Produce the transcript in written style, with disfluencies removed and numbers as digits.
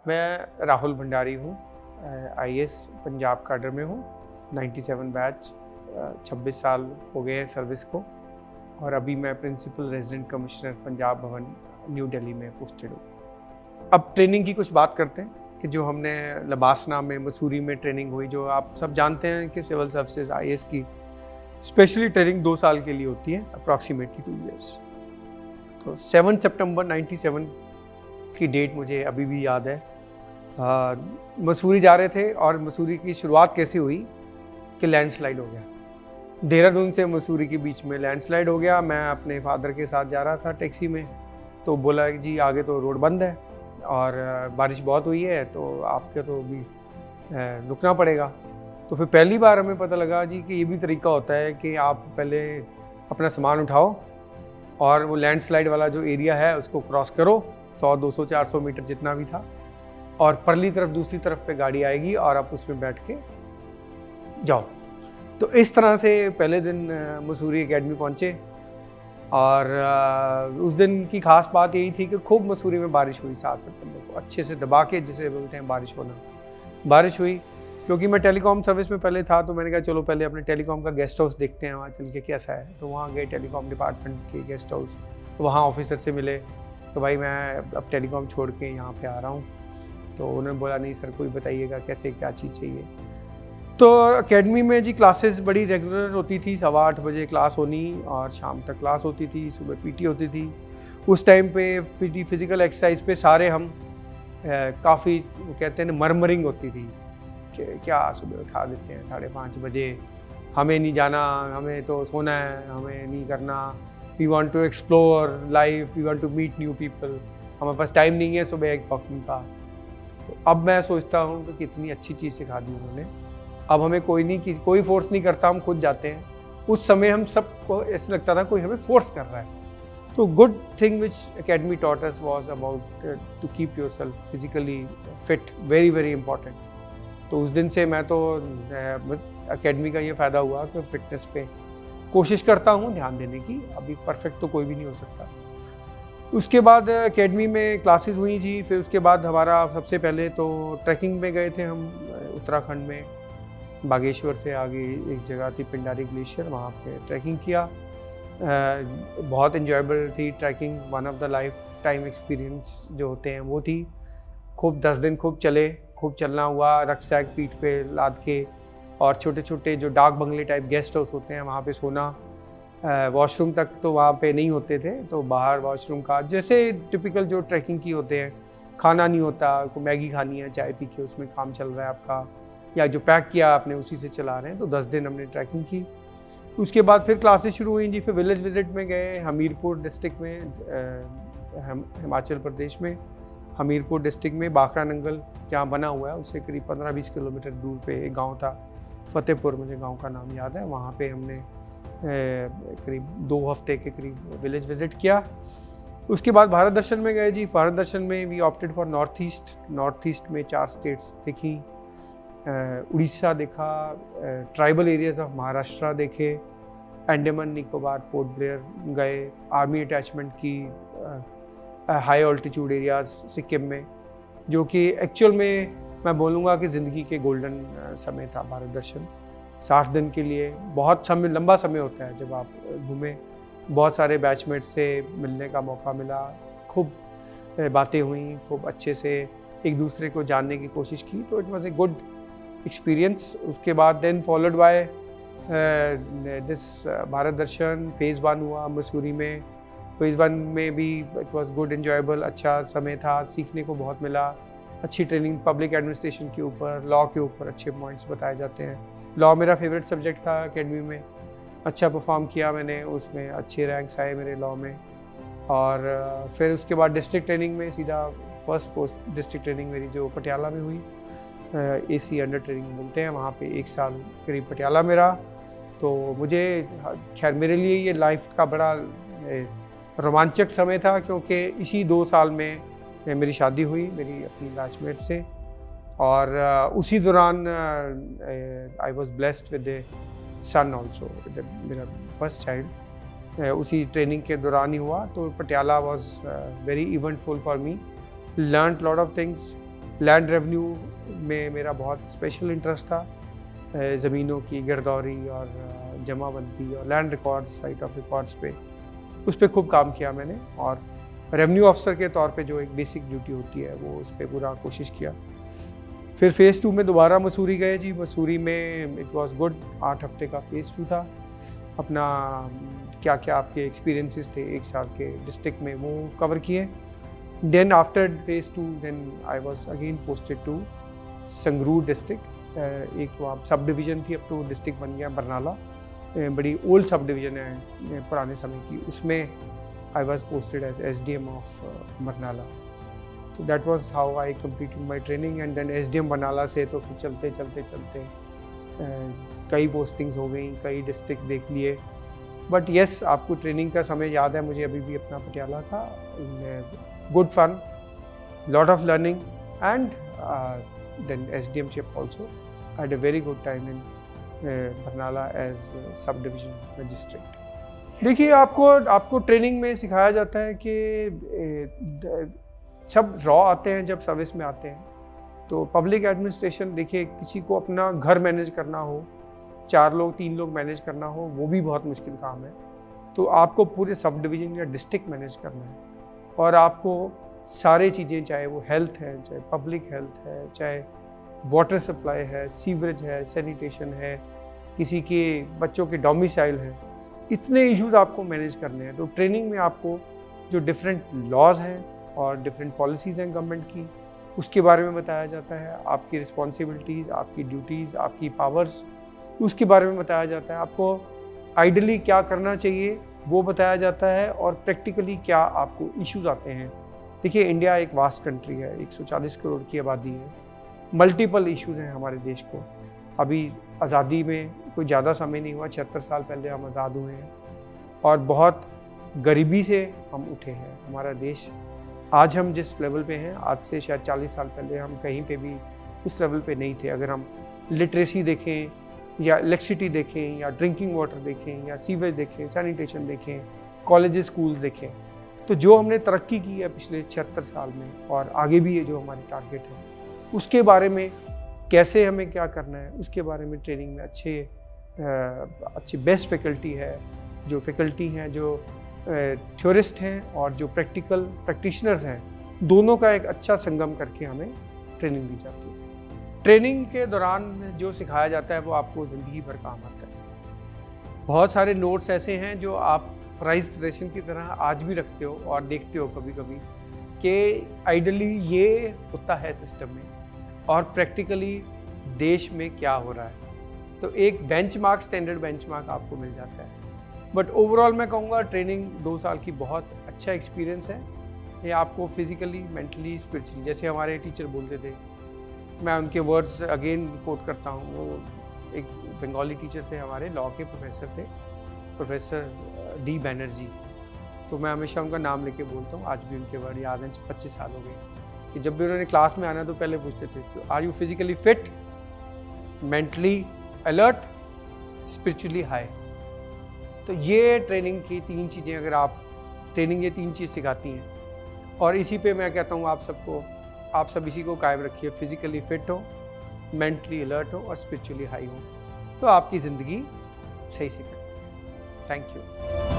मैं राहुल भंडारी हूँ, IAS Punjab cadre में हूँ, 97 बैच, 26 साल हो गए हैं सर्विस को और अभी मैं प्रिंसिपल रेजिडेंट कमिश्नर पंजाब भवन न्यू दिल्ली में पोस्टेड हूँ। अब ट्रेनिंग की कुछ बात करते हैं कि जो हमने लबासना में मसूरी में ट्रेनिंग हुई, जो आप सब जानते हैं कि सिविल सर्विसेज आईएएस की स्पेशली ट्रेनिंग 2 साल के लिए होती है, अप्रॉक्सीमेटली 2 ईयर्स। तो 7 सितंबर 97 की डेट मुझे अभी भी याद है। मसूरी जा रहे थे और मसूरी की शुरुआत कैसे हुई कि लैंडस्लाइड हो गया। देहरादून से मसूरी के बीच में लैंडस्लाइड हो गया। मैं अपने फादर के साथ जा रहा था टैक्सी में, तो बोला कि जी आगे तो रोड बंद है और बारिश बहुत हुई है, तो आपके तो अभी रुकना पड़ेगा। तो फिर पहली बार हमें पता लगा जी कि ये भी तरीका होता है कि आप पहले अपना सामान उठाओ और वो लैंडस्लाइड वाला जो एरिया है उसको क्रॉस करो, 100, 200, 400 मीटर जितना भी था, और परली तरफ दूसरी तरफ पे गाड़ी आएगी और आप उसमें बैठ के जाओ। तो इस तरह से पहले दिन मसूरी एकेडमी पहुँचे और उस दिन की खास बात यही थी कि खूब मसूरी में बारिश हुई। 7 सितंबर को अच्छे से दबा के, जिसे बोलते हैं बारिश होना, बारिश हुई। क्योंकि मैं टेलीकॉम सर्विस में पहले था, तो मैंने कहा चलो पहले अपने टेलीकॉम का गेस्ट हाउस देखते हैं वहाँ चल के कैसा है। तो वहाँ गए टेलीकॉम डिपार्टमेंट के गेस्ट हाउस, तो वहाँ ऑफिसर से मिले, तो भाई मैं अब टेलीकॉम छोड़ के यहाँ पे आ रहा हूँ। तो उन्होंने बोला नहीं सर, कोई बताइएगा कैसे क्या चीज़ चाहिए। तो एकेडमी में जी क्लासेस बड़ी रेगुलर होती थी, 8:15 बजे क्लास होनी और शाम तक क्लास होती थी। सुबह पीटी होती थी। उस टाइम पे पीटी फिजिकल एक्सरसाइज पे सारे हम काफ़ी कहते हैं मरमरिंग होती थी कि क्या सुबह उठा देते हैं 5:30 बजे, हमें नहीं जाना, हमें तो सोना है, हमें नहीं करना, we want to explore life, we want to meet new people, हमारे पास टाइम नहीं है सुबह एक वॉकिंग का। तो अब मैं सोचता हूँ कि कितनी अच्छी चीज़ सिखा दी उन्होंने। अब हमें कोई फोर्स नहीं करता, हम खुद जाते हैं। उस समय हम सबको ऐसा लगता था कोई हमें फोर्स कर रहा है। तो good thing which academy taught us was about to keep yourself physically fit, very very important. तो उस दिन से मैं तो एकेडमी का ये फ़ायदा हुआ कि फिटनेस पे कोशिश करता हूँ ध्यान देने की। अभी परफेक्ट तो कोई भी नहीं हो सकता। उसके बाद एकेडमी में क्लासेस हुई जी। फिर उसके बाद हमारा सबसे पहले तो ट्रैकिंग में गए थे हम उत्तराखंड में। बागेश्वर से आगे एक जगह थी पिंडारी ग्लेशियर, वहाँ पे ट्रैकिंग किया। बहुत इन्जॉयबल थी trekking, one of the lifetime experience जो होते हैं वो थी। खूब 10 दिन खूब चले, खूब चलना हुआ, रक्सैक पीठ पे लाद के, और छोटे छोटे जो डाक बंगले टाइप गेस्ट हाउस होते हैं वहाँ पे सोना। वॉशरूम तक तो वहाँ पे नहीं होते थे, तो बाहर वॉशरूम का जैसे टिपिकल जो ट्रैकिंग की होते हैं, खाना नहीं होता, को मैगी खानी है, चाय पी के उसमें काम चल रहा है आपका, या जो पैक किया आपने उसी से चला रहे हैं। तो 10 दिन हमने ट्रैकिंग की। उसके बाद फिर क्लासेस शुरू हुई जी। फिर विलेज विजिट में गए हमीरपुर डिस्ट्रिक्ट में, हिमाचल प्रदेश में हमीरपुर डिस्ट्रिक्ट में बाखरा नंगल जहाँ बना हुआ है, उससे करीब 15-20 किलोमीटर दूर पे एक गांव था, फतेहपुर, मुझे गांव का नाम याद है। वहाँ पे हमने करीब 2 हफ्ते के करीब विलेज विजिट किया। उसके बाद भारत दर्शन में गए जी। भारत दर्शन में we opted for North East में 4 स्टेट्स देखी, उड़ीसा देखा, ट्राइबल एरियाज ऑफ महाराष्ट्र देखे, अंडमान निकोबार पोर्ट ब्लेयर गए, आर्मी अटैचमेंट की, हाई ऑल्टीट्यूड एरियाज सिक्किम में, जो कि एक्चुअल में मैं बोलूँगा कि ज़िंदगी के गोल्डन समय था भारत दर्शन। 60 दिन के लिए बहुत समय, लंबा समय होता है जब आप घूमें। बहुत सारे बैचमेट से मिलने का मौका मिला, खूब बातें हुई, खूब अच्छे से एक दूसरे को जानने की कोशिश की। तो it was a good experience. उसके बाद then followed by this Bharat Darshan phase 1 हुआ मसूरी में। फेज़ 1 में भी इट वाज गुड, एंजॉयबल, अच्छा समय था, सीखने को बहुत मिला। अच्छी ट्रेनिंग पब्लिक एडमिनिस्ट्रेशन के ऊपर, लॉ के ऊपर अच्छे पॉइंट्स बताए जाते हैं। लॉ मेरा फेवरेट सब्जेक्ट था एकेडमी में, अच्छा परफॉर्म किया मैंने उसमें, अच्छे रैंक्स आए मेरे लॉ में। और फिर उसके बाद डिस्ट्रिक्ट ट्रेनिंग में सीधा फर्स्ट पोस्ट डिस्ट्रिक्ट ट्रेनिंग मेरी जो पटियाला में हुई, AC अंडर ट्रेनिंग बोलते हैं, वहाँ पे 1 साल करीब पटियाला में रहा। तो मुझे, खैर मेरे लिए ये लाइफ का बड़ा रोमांचक समय था, क्योंकि इसी 2 साल में मेरी शादी हुई मेरी अपनी बैचमेट से, और उसी दौरान I was blessed with a son also, मेरा फर्स्ट चाइल्ड उसी ट्रेनिंग के दौरान ही हुआ। तो Patiala was very eventful for me, learned lot of things, land revenue में मेरा बहुत स्पेशल इंटरेस्ट था। ज़मीनों की गिरदौरी और जमाबंदी और land records, site of records पे उस पर खूब काम किया मैंने, और रेवेन्यू ऑफिसर के तौर पे जो एक बेसिक ड्यूटी होती है वो उस पर पूरा कोशिश किया। फिर फ़ेज़ 2 में दोबारा मसूरी गए जी। मसूरी में इट वाज गुड, 8 हफ्ते का फ़ेज़ 2 था। अपना क्या क्या आपके एक्सपीरियंसेस थे 1 साल के डिस्ट्रिक्ट में वो कवर किए। Then after phase 2 then I was again posted to Sangrur district. एक वहाँ सब डिवीज़न थी, अब तो डिस्ट्रिक्ट बन गया बरनाला। बड़ी ओल्ड सब डिवीज़न है पुराने समय की, उसमें I was posted as SDM of Barnala. तो that was how I completed my training. And then SDM Barnala से तो फिर चलते चलते चलते कई पोस्टिंग्स हो गई, कई डिस्ट्रिक्ट देख लिए। बट येस, आपको ट्रेनिंग का समय याद है मुझे अभी भी अपना पटियाला का। Good fun, lot of learning, and then SDM ship also. I had a very good time in Barnala as sub division magistrate. देखिए, आपको ट्रेनिंग में सिखाया जाता है कि सब रॉ आते हैं, जब सर्विस में आते हैं तो पब्लिक एडमिनिस्ट्रेशन, देखिए किसी को अपना घर मैनेज करना हो, 4 लोग 3 लोग मैनेज करना हो, वो भी बहुत मुश्किल काम है। तो आपको पूरे सब डिवीज़न या डिस्ट्रिक्ट मैनेज करना है, और आपको सारी चीज़ें, चाहे वो हेल्थ है, चाहे पब्लिक हेल्थ है, चाहे वाटर सप्लाई है, सीवरेज है, सैनिटेशन है, किसी के बच्चों के डोमिसाइल है, इतने इश्यूज आपको मैनेज करने हैं। तो ट्रेनिंग में आपको जो डिफरेंट लॉज हैं और डिफरेंट पॉलिसीज़ हैं गवर्नमेंट की, उसके बारे में बताया जाता है। आपकी रिस्पॉन्सिबिलिटीज़, आपकी ड्यूटीज़, आपकी पावर्स, उसके बारे में बताया जाता है। आपको आइडियली क्या करना चाहिए वो बताया जाता है, और प्रैक्टिकली क्या आपको इश्यूज आते हैं। देखिए, इंडिया एक वास्ट कंट्री है, 140 करोड़ की आबादी है, मल्टीपल इश्यूज हैं हमारे देश को। अभी आज़ादी में कोई ज़्यादा समय नहीं हुआ, 76 साल पहले हम आज़ाद हुए हैं, और बहुत गरीबी से हम उठे हैं। हमारा देश आज हम जिस लेवल पे हैं, आज से शायद 40 साल पहले हम कहीं पे भी उस लेवल पे नहीं थे। अगर हम लिटरेसी देखें, या इलेक्ट्रिसिटी देखें, या ड्रिंकिंग वाटर देखें, या सीवेज देखें, सैनिटेशन देखें, कॉलेजेस स्कूल्स देखें, तो जो हमने तरक्की की है पिछले 76 साल में, और आगे भी ये जो हमारे टारगेट है, उसके बारे में कैसे हमें क्या करना है, उसके बारे में ट्रेनिंग में अच्छी बेस्ट फैकल्टी है, जो फैकल्टी हैं, जो थ्योरिस्ट हैं, और जो प्रैक्टिशनर्स हैं, दोनों का एक अच्छा संगम करके हमें ट्रेनिंग दी जाती है। ट्रेनिंग के दौरान जो सिखाया जाता है वो आपको ज़िंदगी भर काम आता है। बहुत सारे नोट्स ऐसे हैं जो आप प्राइज पोजीशन की तरह आज भी रखते हो और देखते हो कभी कभी कि आइडियली ये होता है सिस्टम में, और प्रैक्टिकली देश में क्या हो रहा है। तो एक बेंचमार्क, स्टैंडर्ड बेंचमार्क आपको मिल जाता है। बट ओवरऑल मैं कहूँगा ट्रेनिंग 2 साल की बहुत अच्छा एक्सपीरियंस है। ये आपको फिजिकली, मेंटली, स्पिरिचुअली, जैसे हमारे टीचर बोलते थे, मैं उनके वर्ड्स अगेन कोट करता हूँ। वो एक बंगाली टीचर थे हमारे, लॉ के प्रोफेसर थे, प्रोफेसर D बैनर्जी। तो मैं हमेशा उनका नाम लेके बोलता हूँ, आज भी उनके वर्ड याद हैं। 25 साल हो गए कि जब भी उन्होंने क्लास में आना तो पहले पूछते थे, तो are you physically fit, mentally alert, spiritually high. तो ये ट्रेनिंग की 3 चीज़ें, अगर आप ट्रेनिंग ये 3 चीज़ सिखाती हैं, और इसी पे मैं कहता हूँ आप सब इसी को कायम रखिए। फिजिकली फिट हो, मेंटली अलर्ट हो, और स्पिरिचुअली हाई हो, तो आपकी ज़िंदगी सही से कटती है। Thank you.